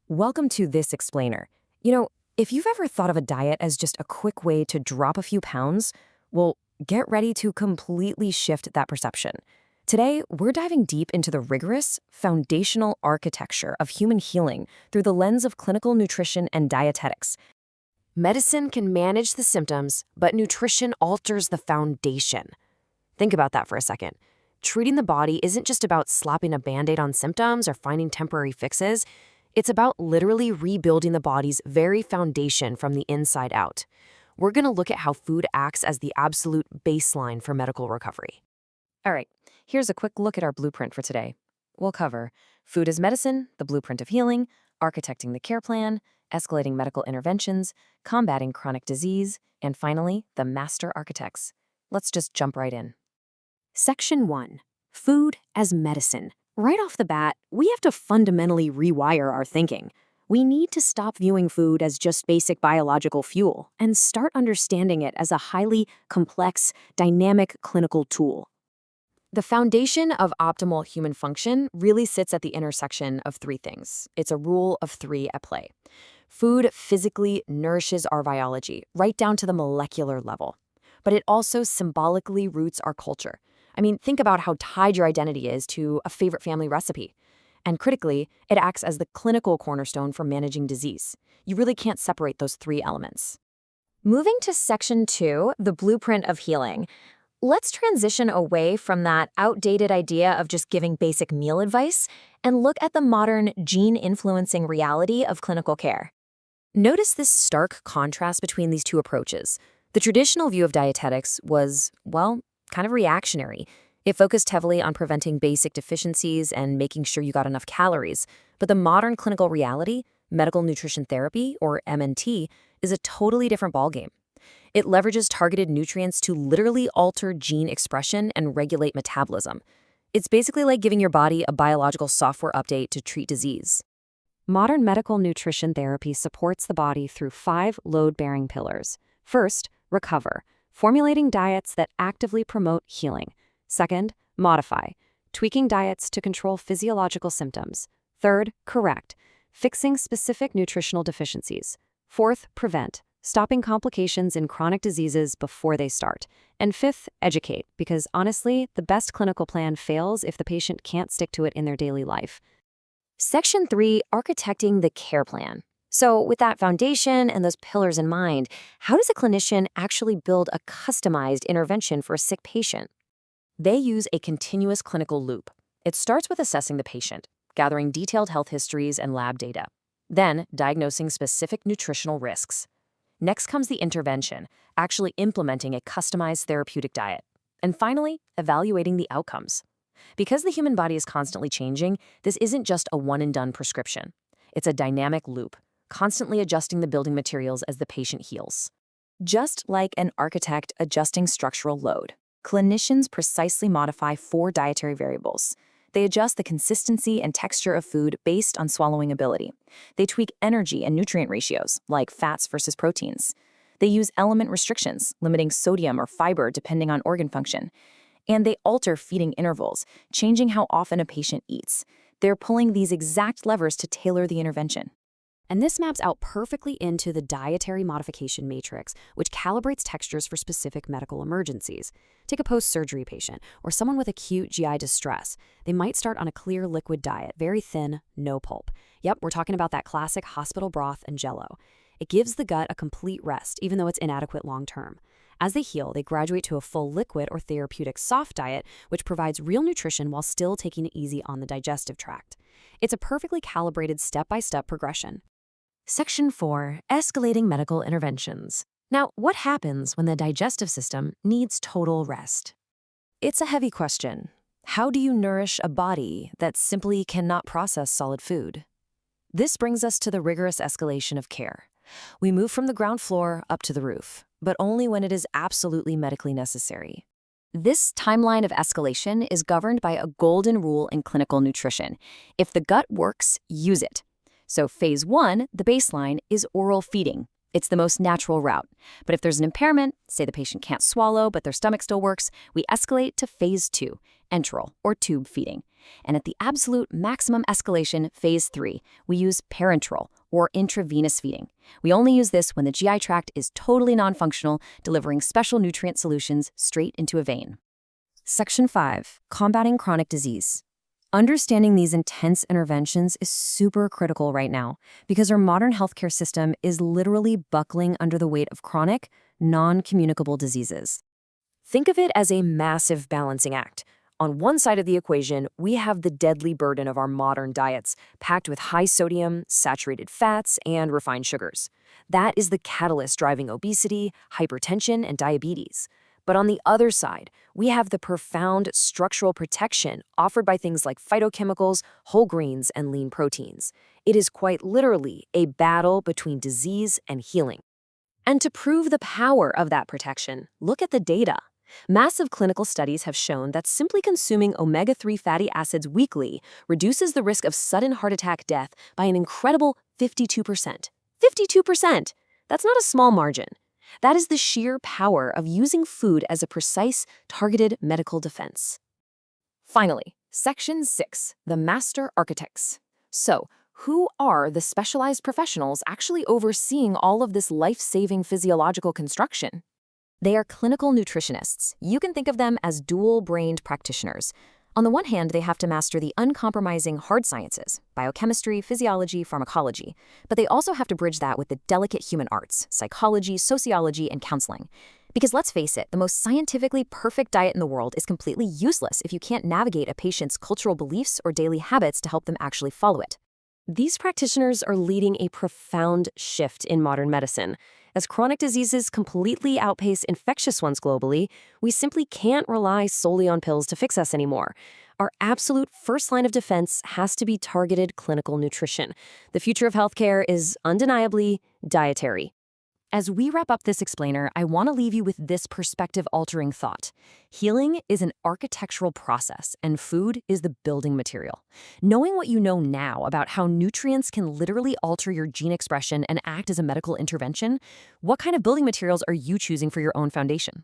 Welcome to This Explainer. If you've ever thought of a diet as just a quick way to drop a few pounds, well, get ready to completely shift that perception. Today, we're diving deep into the rigorous, foundational architecture of human healing through the lens of clinical nutrition and dietetics. Medicine can manage the symptoms, but nutrition alters the foundation. Think about that for a second. Treating the body isn't just about slapping a Band-Aid on symptoms or finding temporary fixes. It's about literally rebuilding the body's very foundation from the inside out. We're going to look at how food acts as the absolute baseline for medical recovery. All right, here's a quick look at our blueprint for today. We'll cover food as medicine, the blueprint of healing, architecting the care plan, escalating medical interventions, combating chronic disease, and finally, the master architects. Let's just jump right in. Section 1. Food as medicine. Right off the bat, we have to fundamentally rewire our thinking. We need to stop viewing food as just basic biological fuel and start understanding it as a highly complex, dynamic clinical tool. The foundation of optimal human function really sits at the intersection of three things. It's a rule of three at play. Food physically nourishes our biology, right down to the molecular level. But it also symbolically roots our culture. Think about how tied your identity is to a favorite family recipe. And critically, it acts as the clinical cornerstone for managing disease. You really can't separate those three elements. Moving to Section 2, the blueprint of healing. Let's transition away from that outdated idea of just giving basic meal advice and look at the modern gene-influencing reality of clinical care. Notice this stark contrast between these two approaches. The traditional view of dietetics was, kind of reactionary. It focused heavily on preventing basic deficiencies and making sure you got enough calories. But the modern clinical reality, medical nutrition therapy, or MNT, is a totally different ballgame. It leverages targeted nutrients to literally alter gene expression and regulate metabolism. It's basically like giving your body a biological software update to treat disease. Modern medical nutrition therapy supports the body through 5 load-bearing pillars. First, recover, formulating diets that actively promote healing. Second, modify, tweaking diets to control physiological symptoms. Third, correct, fixing specific nutritional deficiencies. Fourth, prevent, stopping complications in chronic diseases before they start. And fifth, educate, because honestly, the best clinical plan fails if the patient can't stick to it in their daily life. Section 3, architecting the care plan. So with that foundation and those pillars in mind, how does a clinician actually build a customized intervention for a sick patient? They use a continuous clinical loop. It starts with assessing the patient, gathering detailed health histories and lab data, then diagnosing specific nutritional risks. Next comes the intervention, actually implementing a customized therapeutic diet. And finally, evaluating the outcomes. Because the human body is constantly changing, this isn't just a one-and-done prescription. It's a dynamic loop, constantly adjusting the building materials as the patient heals. Just like an architect adjusting structural load, clinicians precisely modify 4 dietary variables. They adjust the consistency and texture of food based on swallowing ability. They tweak energy and nutrient ratios, like fats versus proteins. They use element restrictions, limiting sodium or fiber depending on organ function. And they alter feeding intervals, changing how often a patient eats. They're pulling these exact levers to tailor the intervention. And this maps out perfectly into the dietary modification matrix, which calibrates textures for specific medical emergencies. Take a post-surgery patient or someone with acute GI distress. They might start on a clear liquid diet, very thin, no pulp. Yep, we're talking about that classic hospital broth and Jell-O. It gives the gut a complete rest, even though it's inadequate long-term. As they heal, they graduate to a full liquid or therapeutic soft diet, which provides real nutrition while still taking it easy on the digestive tract. It's a perfectly calibrated step-by-step progression. Section 4, escalating medical interventions. Now, what happens when the digestive system needs total rest? It's a heavy question. How do you nourish a body that simply cannot process solid food? This brings us to the rigorous escalation of care. We move from the ground floor up to the roof, but only when it is absolutely medically necessary. This timeline of escalation is governed by a golden rule in clinical nutrition. If the gut works, use it. So phase 1, the baseline, is oral feeding. It's the most natural route. But if there's an impairment, say the patient can't swallow but their stomach still works, we escalate to phase 2, enteral or tube feeding. And at the absolute maximum escalation, phase 3, we use parenteral, or intravenous feeding. We only use this when the GI tract is totally non-functional, delivering special nutrient solutions straight into a vein. Section 5. Combating chronic disease. Understanding these intense interventions is super critical right now because our modern healthcare system is literally buckling under the weight of chronic, non-communicable diseases. Think of it as a massive balancing act. On one side of the equation, we have the deadly burden of our modern diets, packed with high sodium, saturated fats, and refined sugars. That is the catalyst driving obesity, hypertension, and diabetes. But on the other side, we have the profound structural protection offered by things like phytochemicals, whole grains, and lean proteins. It is quite literally a battle between disease and healing. And to prove the power of that protection, look at the data. Massive clinical studies have shown that simply consuming omega-3 fatty acids weekly reduces the risk of sudden heart attack death by an incredible 52%. 52%! That's not a small margin. That is the sheer power of using food as a precise, targeted medical defense. Finally, Section 6, the Master Architects. So, who are the specialized professionals actually overseeing all of this life-saving physiological construction? They are clinical nutritionists. You can think of them as dual-brained practitioners. On the one hand, they have to master the uncompromising hard sciences, biochemistry, physiology, pharmacology, but they also have to bridge that with the delicate human arts, psychology, sociology, and counseling. Because let's face it, the most scientifically perfect diet in the world is completely useless if you can't navigate a patient's cultural beliefs or daily habits to help them actually follow it. These practitioners are leading a profound shift in modern medicine. As chronic diseases completely outpace infectious ones globally, we simply can't rely solely on pills to fix us anymore. Our absolute first line of defense has to be targeted clinical nutrition. The future of healthcare is undeniably dietary. As we wrap up this explainer, I want to leave you with this perspective-altering thought. Healing is an architectural process, and food is the building material. Knowing what you know now about how nutrients can literally alter your gene expression and act as a medical intervention, what kind of building materials are you choosing for your own foundation?